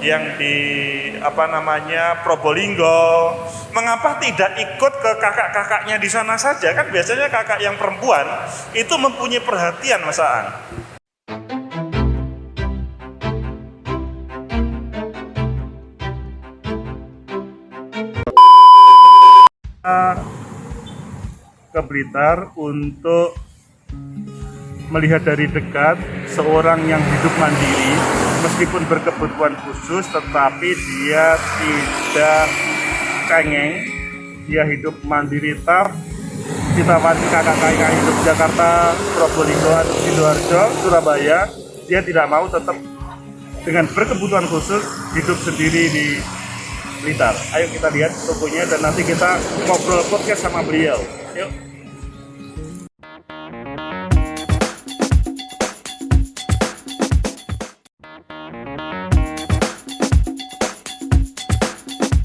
yang di Probolinggo, mengapa tidak ikut ke kakak-kakaknya di sana saja? Kan biasanya kakak yang perempuan itu mempunyai perhatian, Mas Aan. Ke Blitar untuk melihat dari dekat seorang yang hidup mandiri, meskipun berkebutuhan khusus, tetapi dia tidak cengeng, dia hidup mandiri. Kita wanti kakak-kakak hidup Jakarta, Probolinggo, atau Sidoarjo, Surabaya, dia tidak mau, tetap dengan berkebutuhan khusus hidup sendiri di Blitar. Ayo kita lihat tokonya dan nanti kita ngobrol podcast sama beliau. Yuk.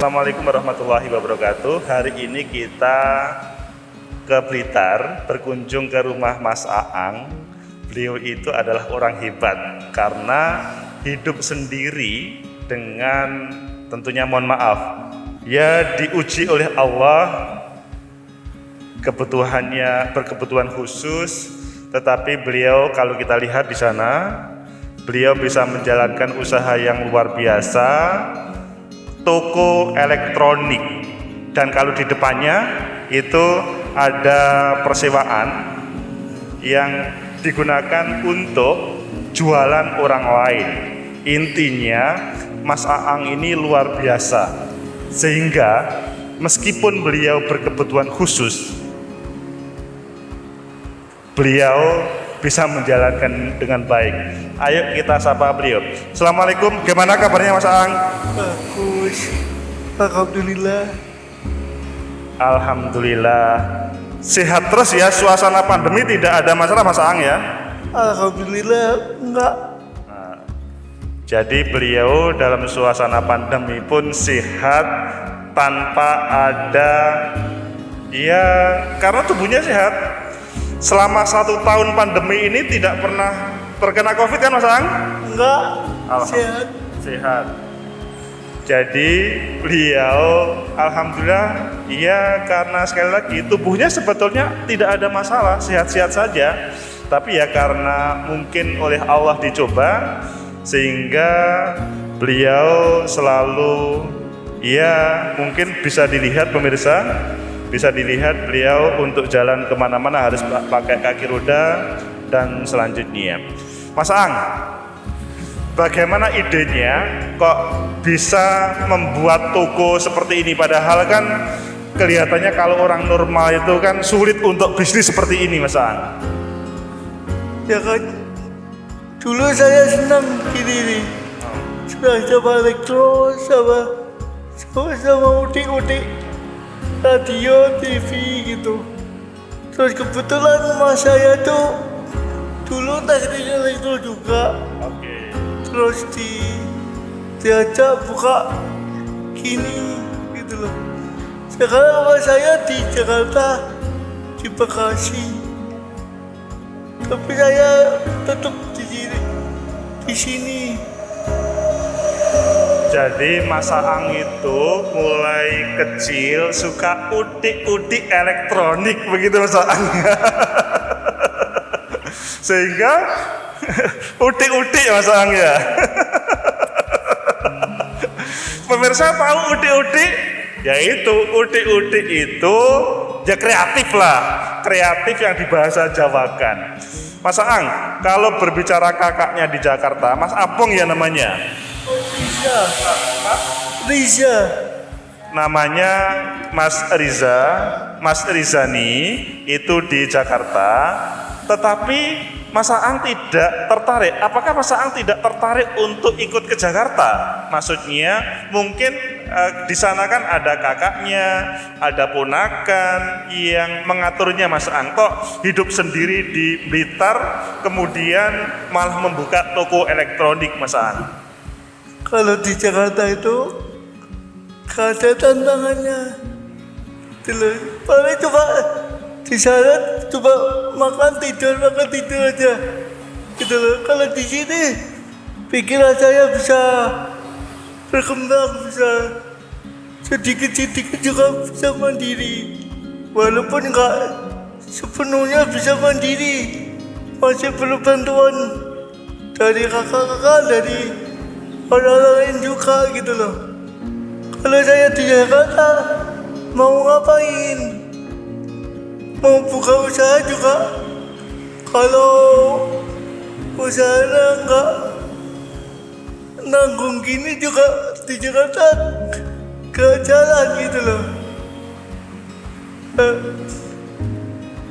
Assalamualaikum warahmatullahi wabarakatuh. Hari ini kita ke Blitar, berkunjung ke rumah Mas Aang. Beliau itu adalah orang hebat karena hidup sendiri dengan tentunya mohon maaf, ya diuji oleh Allah, kebutuhannya berkebutuhan khusus, tetapi beliau kalau kita lihat di sana, beliau bisa menjalankan usaha yang luar biasa. Toko elektronik, dan kalau di depannya itu ada persewaan yang digunakan untuk jualan orang lain. Intinya Mas Aang ini luar biasa, sehingga meskipun beliau berkebutuhan khusus, beliau bisa menjalankan dengan baik. Ayo kita sapa beliau. Assalamualaikum, gimana kabarnya Mas Aang? Bagus, alhamdulillah. Alhamdulillah. Sehat terus ya, suasana pandemi tidak ada masalah Mas Aang ya? Alhamdulillah enggak. Nah, jadi beliau dalam suasana pandemi pun sehat tanpa ada, ya karena tubuhnya sehat. Selama 1 tahun pandemi ini tidak pernah terkena COVID kan Mas Aang? Enggak, Sehat. Sehat. Jadi beliau alhamdulillah, iya, karena sekali lagi tubuhnya sebetulnya tidak ada masalah, sehat-sehat saja. Tapi ya karena mungkin oleh Allah dicoba, sehingga beliau selalu, ya mungkin bisa dilihat pemirsa, bisa dilihat beliau untuk jalan kemana-mana harus pakai kaki roda dan selanjutnya. Mas Aang, bagaimana idenya kok bisa membuat toko seperti ini? Padahal kan kelihatannya kalau orang normal itu kan sulit untuk bisnis seperti ini, Mas Aang. Ya kan, dulu saya senang gini nih, sudah coba elektro, sama udik-udik radio, TV gitu. Terus kebetulan mas saya tuh dulu teknik elektro juga. Oke. Terus diajak buka gini gitu loh. Sekarang mas saya di Jakarta, di Bekasi, tapi saya tetap di sini. Jadi Mas Aang itu mulai kecil suka udik-udik elektronik begitu Mas Aang. Sehingga udik-udik Mas Aang ya. Pemirsa tahu udik-udik? Ya itu, udik-udik itu ya kreatif lah, kreatif yang dibahasa Jawakan. Mas Aang, kalau berbicara kakaknya di Jakarta, Mas Apung ya namanya? Riza. Namanya Mas Riza, Mas Rizani itu di Jakarta, tetapi Mas Aang tidak tertarik. Apakah Mas Aang tidak tertarik untuk ikut ke Jakarta? Maksudnya mungkin di sana kan ada kakaknya, ada ponakan yang mengaturnya. Mas Aang kok hidup sendiri di Blitar, kemudian malah membuka toko elektronik, Mas Aang? Kalau di Jakarta itu gak ada tantangannya. Paling coba di sana coba makan tidur aja gitu loh. Kalau di sini pikiran saya bisa berkembang, bisa sedikit-sedikit juga bisa mandiri. Walaupun nggak sepenuhnya bisa mandiri, masih perlu bantuan dari kakak-kakak, dari orang lain juga gitu loh. Kalau saya di Jakarta mau ngapain, mau buka usaha juga, kalau usahanya nggak nanggung gini juga di Jakarta gak jalan gitu loh.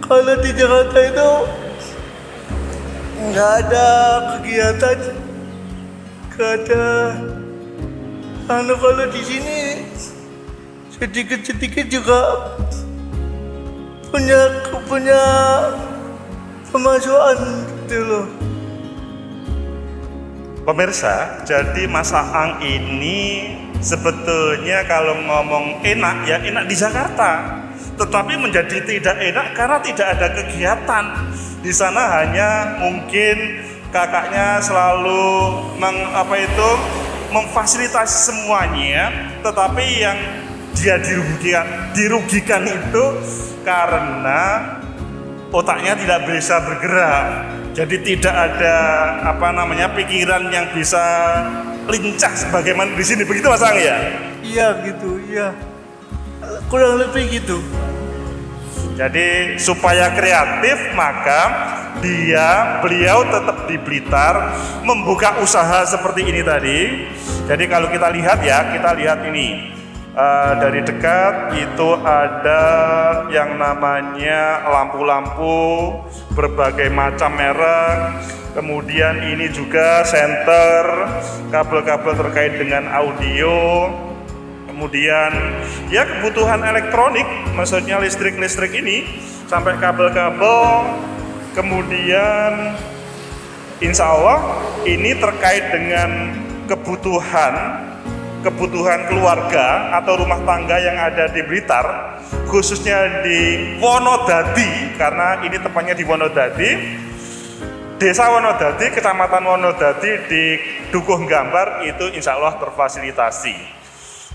Kalau di Jakarta itu nggak ada kegiatan, nggak ada kalau di sini sedikit-sedikit juga punya pemasukan gitu loh. Pemirsa, jadi Mas Aang ini sebetulnya kalau ngomong enak ya enak di Jakarta, tetapi menjadi tidak enak karena tidak ada kegiatan. Di sana hanya mungkin kakaknya selalu memfasilitasi semuanya, tetapi yang dia dirugikan itu karena otaknya tidak bisa bergerak. Jadi tidak ada pikiran yang bisa lincah sebagaimana di sini. Begitu Mas Aang ya? Iya gitu, iya. Kurang lebih gitu. Jadi supaya kreatif maka beliau tetap di Blitar membuka usaha seperti ini tadi. Jadi kalau kita lihat ini dari dekat itu ada yang namanya lampu-lampu berbagai macam merek. Kemudian ini juga senter, kabel-kabel terkait dengan audio. Kemudian ya kebutuhan elektronik, maksudnya listrik ini sampai kabel-kabel. Kemudian insya Allah ini terkait dengan kebutuhan keluarga atau rumah tangga yang ada di Blitar, khususnya di Wonodadi, karena ini tepatnya di Wonodadi, Desa Wonodadi, Kecamatan Wonodadi di Dukuh Gambar, itu insya Allah terfasilitasi.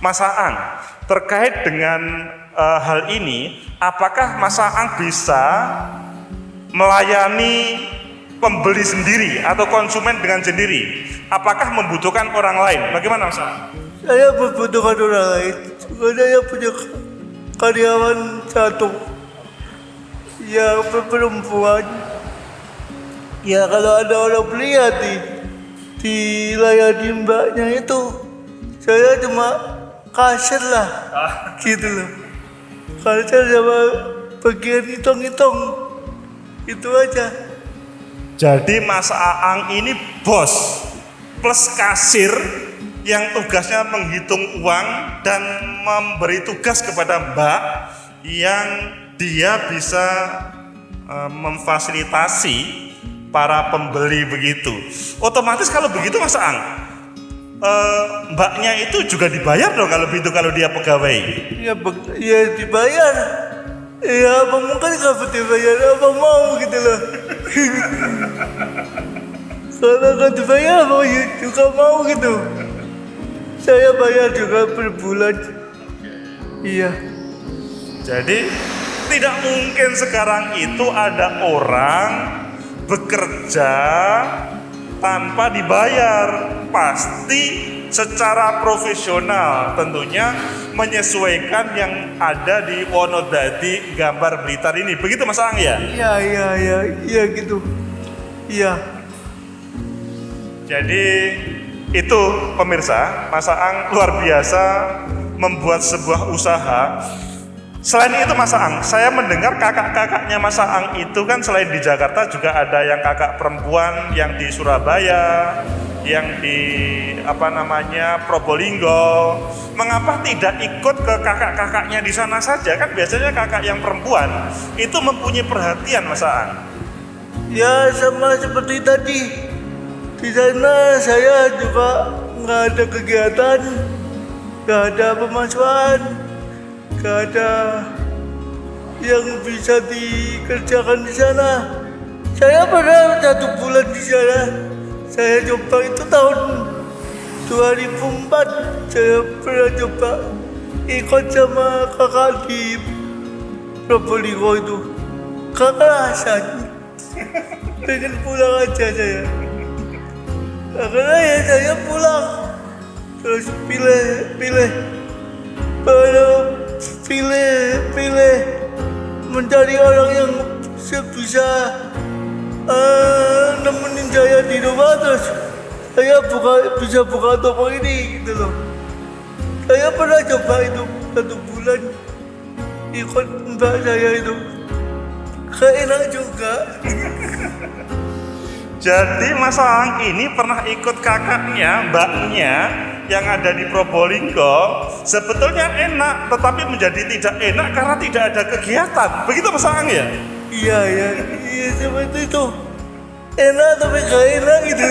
Mas Aang, terkait dengan hal ini, apakah Mas Aang bisa melayani pembeli sendiri atau konsumen dengan sendiri? Apakah membutuhkan orang lain? Bagaimana Mas Aang? Saya membutuhkan orang lain. Saya punya karyawan satu yang perempuan. Ya kalau ada orang beli ya dilayani mbaknya itu. Saya cuma kasir lah, gitu loh. Kasir sama bagian hitung-hitung, itu aja. Jadi Mas Aang ini bos plus kasir yang tugasnya menghitung uang dan memberi tugas kepada Mbak yang dia bisa memfasilitasi para pembeli begitu. Otomatis kalau begitu Mas Aang, mbaknya itu juga dibayar dong kalau dia pegawai. Ya dibayar. Ya apa mungkin kalau dibayar apa mau gitu loh. Kalau nggak dibayar apa juga mau gitu. Saya bayar juga per bulan. Iya. Jadi tidak mungkin sekarang itu ada orang bekerja tanpa dibayar. Pasti secara profesional tentunya menyesuaikan yang ada di Wonodadi Gambar Blitar ini. Begitu Mas Aang ya? Iya gitu. Iya. Jadi itu pemirsa, Mas Aang luar biasa membuat sebuah usaha. Selain itu Mas Aang, saya mendengar kakak-kakaknya Mas Aang itu kan selain di Jakarta juga ada yang kakak perempuan yang di Surabaya, yang di Probolinggo. Mengapa tidak ikut ke kakak-kakaknya di sana saja? Kan biasanya kakak yang perempuan itu mempunyai perhatian Mas Aang. Ya sama seperti tadi. Di sana saya juga nggak ada kegiatan, nggak ada pemasukan, nggak ada yang bisa dikerjakan di sana. Saya pernah 1 bulan di sana, saya coba itu tahun 2004. Saya pernah coba ikut sama kakak di Probolinggo itu. Kakak rasanya pengen pulang aja saya. Akhirnya ya saya pulang. Terus pilih mencari orang yang bisa nemenin saya di rumah. Terus saya bisa buka toko ini gitu loh. Saya pernah coba itu 1 bulan ikut mbak saya itu, kayak enak juga. Jadi Mas Aang ini pernah ikut kakaknya, mbaknya yang ada di Probolinggo. Sebetulnya enak, tetapi menjadi tidak enak karena tidak ada kegiatan. Begitu Mas Aang ya? Iya seperti itu. Enak tapi gak enak gitu.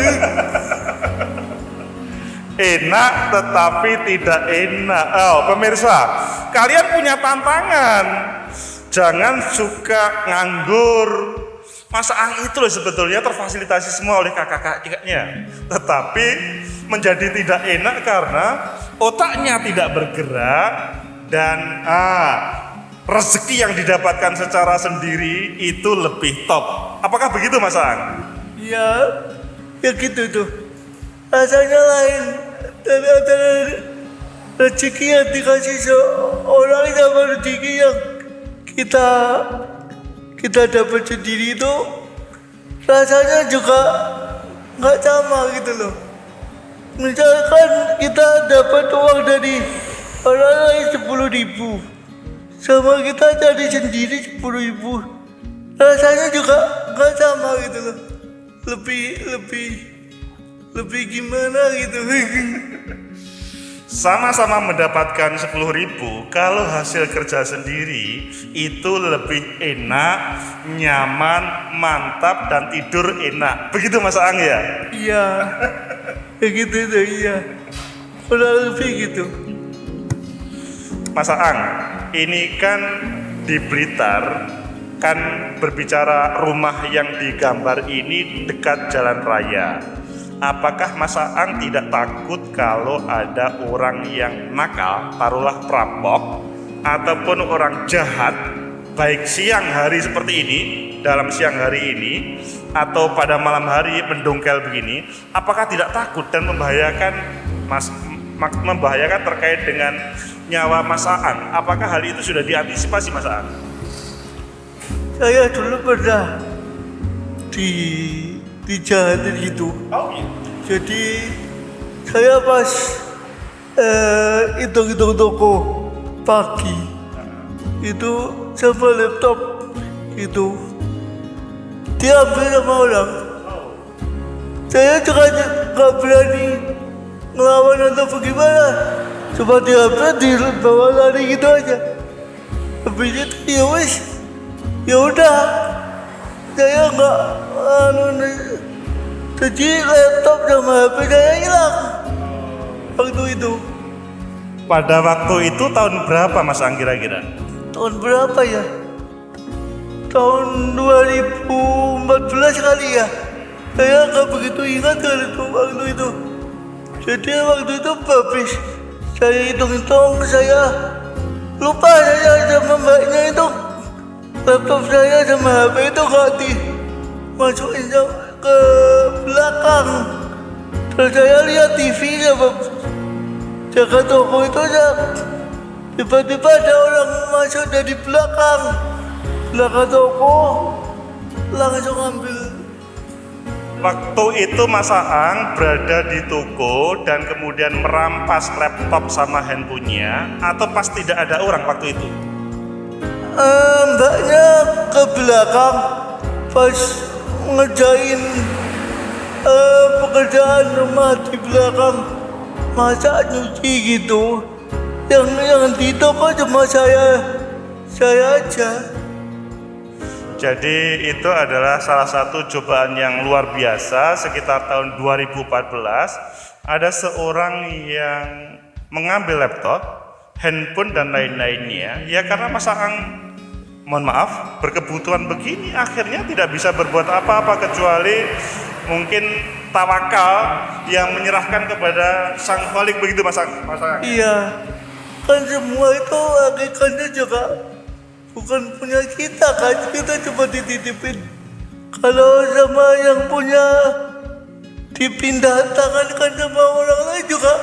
Enak tetapi tidak enak. Oh, pemirsa, kalian punya tantangan. Jangan suka nganggur. Mas Aang itu loh sebetulnya terfasilitasi semua oleh kakak-kakaknya, tetapi menjadi tidak enak karena otaknya tidak bergerak dan rezeki yang didapatkan secara sendiri itu lebih top. Apakah begitu Mas Aang? Ya gitu tuh. Rasanya lain. Dan ada rezeki yang dikasih seorang sama rezeki yang kita dapat sendiri itu rasanya juga nggak sama gitu loh. Misalkan kita dapat uang dari orang lain 10.000, sama kita cari sendiri 10.000, rasanya juga nggak sama gitu loh. Lebih gimana gitu. Sama-sama mendapatkan 10.000, kalau hasil kerja sendiri itu lebih enak, nyaman, mantap, dan tidur enak. Begitu Mas Aang ya? Iya, begitu tuh, iya. Kurang lebih gitu. Mas Aang, ini kan di Blitar, kan berbicara rumah yang digambar ini dekat jalan raya. Apakah Mas Aang tidak takut kalau ada orang yang nakal, taruhlah perampok, ataupun orang jahat, baik siang hari seperti ini, dalam siang hari ini, atau pada malam hari mendongkel begini, apakah tidak takut dan membahayakan terkait dengan nyawa Mas Aang? Apakah hal itu sudah diantisipasi Mas Aang? Saya dulu pernah dijahatin gitu. Oh iya. Jadi saya pas hitung-hitung toko pagi itu sama laptop itu diambil sama orang. Saya juga nggak berani ngelawan atau bagaimana. Cuma diambil, dibawa lari gitu aja. Habis itu ya udah saya nggak jadi laptop sama HP saya hilang waktu itu. Pada waktu itu tahun berapa Mas Aang kira-kira? Tahun berapa ya? Tahun 2014 kali ya. Saya nggak begitu ingat waktu itu. Jadi waktu itu habis saya hitung-hitung, saya lupa saya sama mbaknya itu laptop saya sama HP itu nggak dimasukin ke belakang. Terus saya lihat TV sama jaga toko itu aja. Tiba-tiba ada orang masuk dari belakang toko, langsung ambil. Waktu itu Mas Aang berada di toko dan kemudian merampas laptop sama handphonenya, atau pas tidak ada orang waktu itu? Mbaknya ke belakang pas ngerjain pekerjaan rumah di belakang, masak nyuci gitu. Yang di toko cuma saya aja. Jadi itu adalah salah satu cobaan yang luar biasa. Sekitar tahun 2014 ada seorang yang mengambil laptop, handphone dan lain-lainnya. Ya karena Mas Aang, mohon maaf, berkebutuhan begini akhirnya tidak bisa berbuat apa-apa kecuali mungkin tawakal, yang menyerahkan kepada Sang Khalik, begitu Mas Ang? Iya, kan semua itu hakikatnya juga bukan punya kita kan, kita cuma dititipin. Kalau sama yang punya dipindah tangankan sama orang lain juga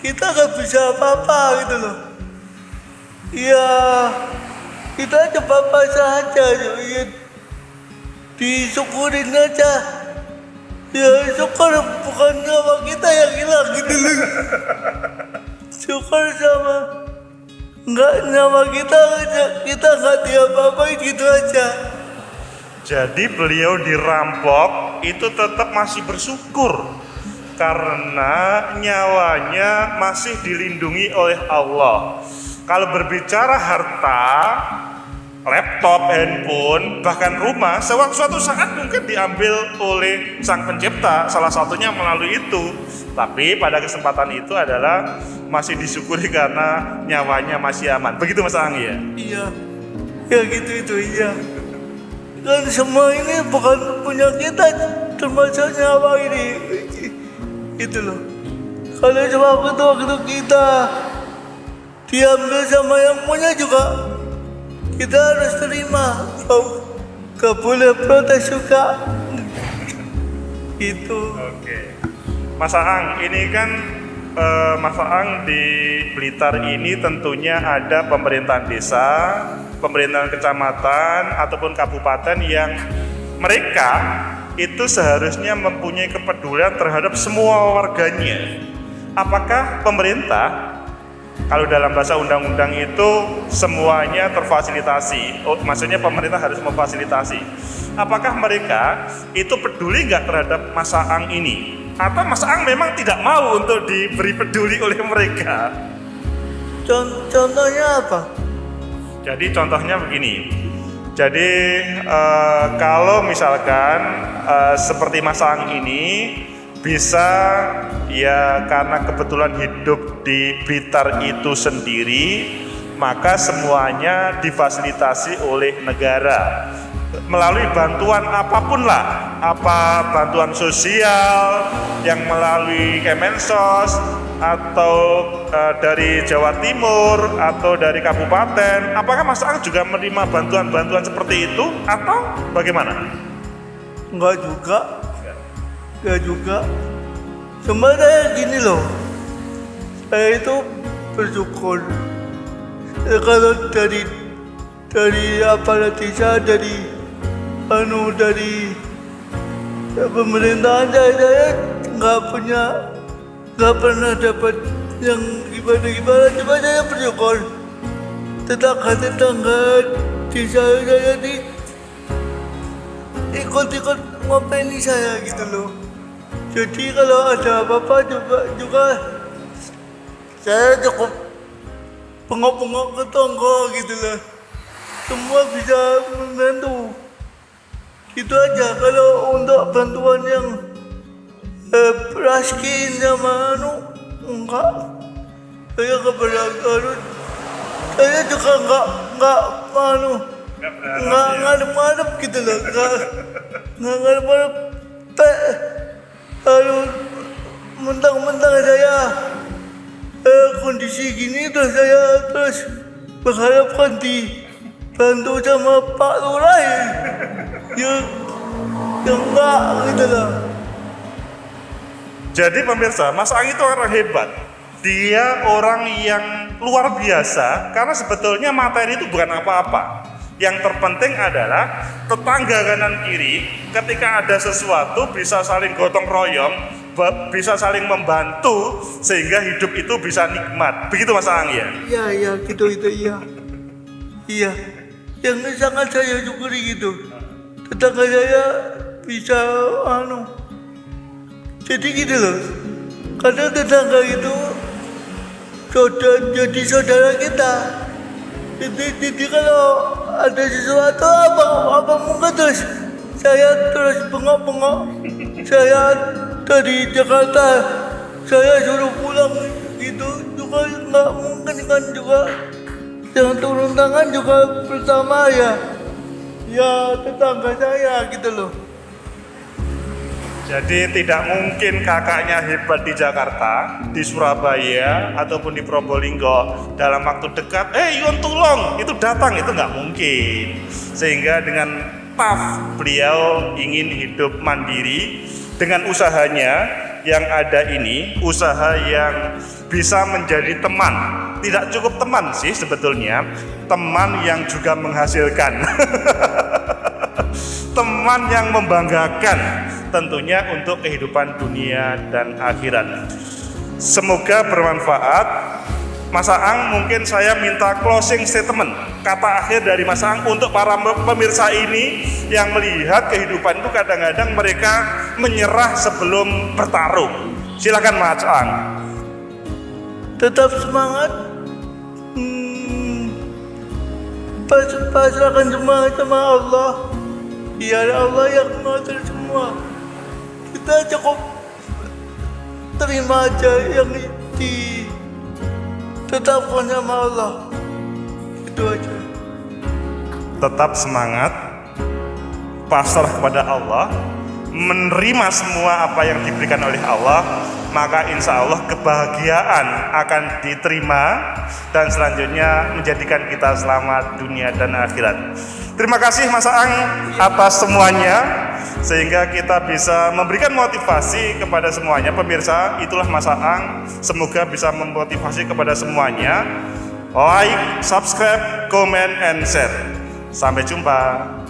kita gak bisa apa-apa gitu loh. Iya, kita coba pasrah aja, ya, disyukurin aja. Ya syukur bukan nyawa kita yang hilang gitu loh. Syukur sama nggak nyawa kita nggak diapa-apain gitu aja. Jadi beliau dirampok itu tetap masih bersyukur karena nyawanya masih dilindungi oleh Allah. Kalau berbicara harta, laptop, handphone, bahkan rumah, suatu saat mungkin diambil oleh Sang Pencipta, salah satunya melalui itu. Tapi pada kesempatan itu adalah masih disyukuri karena nyawanya masih aman. Begitu Mas Ang ya? Iya, ya gitu itu iya. Dan semua ini bukan punya kita, termasuk nyawa ini, gitu loh. Kalau sewaktu-waktu kita diambil sama yang punya juga, kita harus terima. Gak boleh protes juga. Gitu. Oke. Mas Ang, ini kan Mas Ang di Blitar ini tentunya ada pemerintahan desa, pemerintahan kecamatan ataupun kabupaten yang mereka itu seharusnya mempunyai kepedulian terhadap semua warganya. Apakah pemerintah, kalau dalam bahasa undang-undang itu semuanya terfasilitasi, maksudnya pemerintah harus memfasilitasi. Apakah mereka itu peduli nggak terhadap Mas Ang ini? Atau Mas Ang memang tidak mau untuk diberi peduli oleh mereka? Contohnya apa? Jadi contohnya begini. Jadi kalau misalkan seperti Mas Ang ini bisa ya karena kebetulan hidup di Blitar itu sendiri, maka semuanya difasilitasi oleh negara melalui bantuan apapun lah, apa bantuan sosial yang melalui Kemensos atau dari Jawa Timur atau dari kabupaten. Apakah Mas Ang juga menerima bantuan-bantuan seperti itu atau bagaimana? Enggak juga. Sebenarnya gini loh, saya itu bersyukur. Kalau dari aparat desa, dari pemerintahan saya nggak pernah dapat yang gimana. Cuma saya bersyukur tetangga desa saya ikut ngopeni saya gitu loh. Jadi kalau ada apa-apa juga saya cukup pengok-pengok ke tonggo gitu loh. Semua bisa membantu. Gitu aja. Kalau untuk bantuan yang raskin sama enggak. Saya keberatan. Saya juga enggak ngadep-ngadep gitu loh. Enggak ngadep-ngadep. Mentang-mentang saya kondisi gini terus saya berharapkan dibantu sama Pak Lurah yang enggak gitu loh. Jadi pemirsa, Mas Ang itu orang hebat. Dia orang yang luar biasa karena sebetulnya materi itu bukan apa-apa. Yang terpenting adalah tetangga kanan kiri ketika ada sesuatu bisa saling gotong royong, bisa saling membantu sehingga hidup itu bisa nikmat. Begitu Mas Ang ya? Iya gitu itu iya. Iya. Yang sangat saya syukuri gitu. Tetangga saya bisa jadi gitu loh. Karena tetangga itu jadi saudara kita. Jadi kalau ada sesuatu apa mungkin terus saya bengok-bengok. Saya dari Jakarta saya suruh pulang gitu juga nggak mungkin kan juga. Yang turun tangan juga pertama ya tetangga saya gitu loh. Jadi tidak mungkin kakaknya hebat di Jakarta, di Surabaya, ataupun di Probolinggo dalam waktu dekat, Iwan tolong, itu datang, itu nggak mungkin. Sehingga dengan beliau ingin hidup mandiri dengan usahanya yang ada ini, usaha yang bisa menjadi teman. Tidak cukup teman sih sebetulnya, teman yang juga menghasilkan. Teman yang membanggakan tentunya untuk kehidupan dunia dan akhirat. Semoga bermanfaat. Mas Aang, mungkin saya minta closing statement, kata akhir dari Mas Aang untuk para pemirsa ini yang melihat kehidupan itu kadang-kadang mereka menyerah sebelum bertarung. Silakan Mas Aang. Tetap semangat. Pasrahkan semangat sama Allah. Biar Allah yang mengatur semua. Kita cukup terima aja yang ditetapkan sama Allah. Itu aja. Tetap semangat, pasrah kepada Allah, menerima semua apa yang diberikan oleh Allah, maka insya Allah kebahagiaan akan diterima dan selanjutnya menjadikan kita selamat dunia dan akhirat. Terima kasih Mas Aang atas semuanya, sehingga kita bisa memberikan motivasi kepada semuanya. Pemirsa, itulah Mas Aang, semoga bisa memotivasi kepada semuanya. Like, subscribe, comment, and share. Sampai jumpa.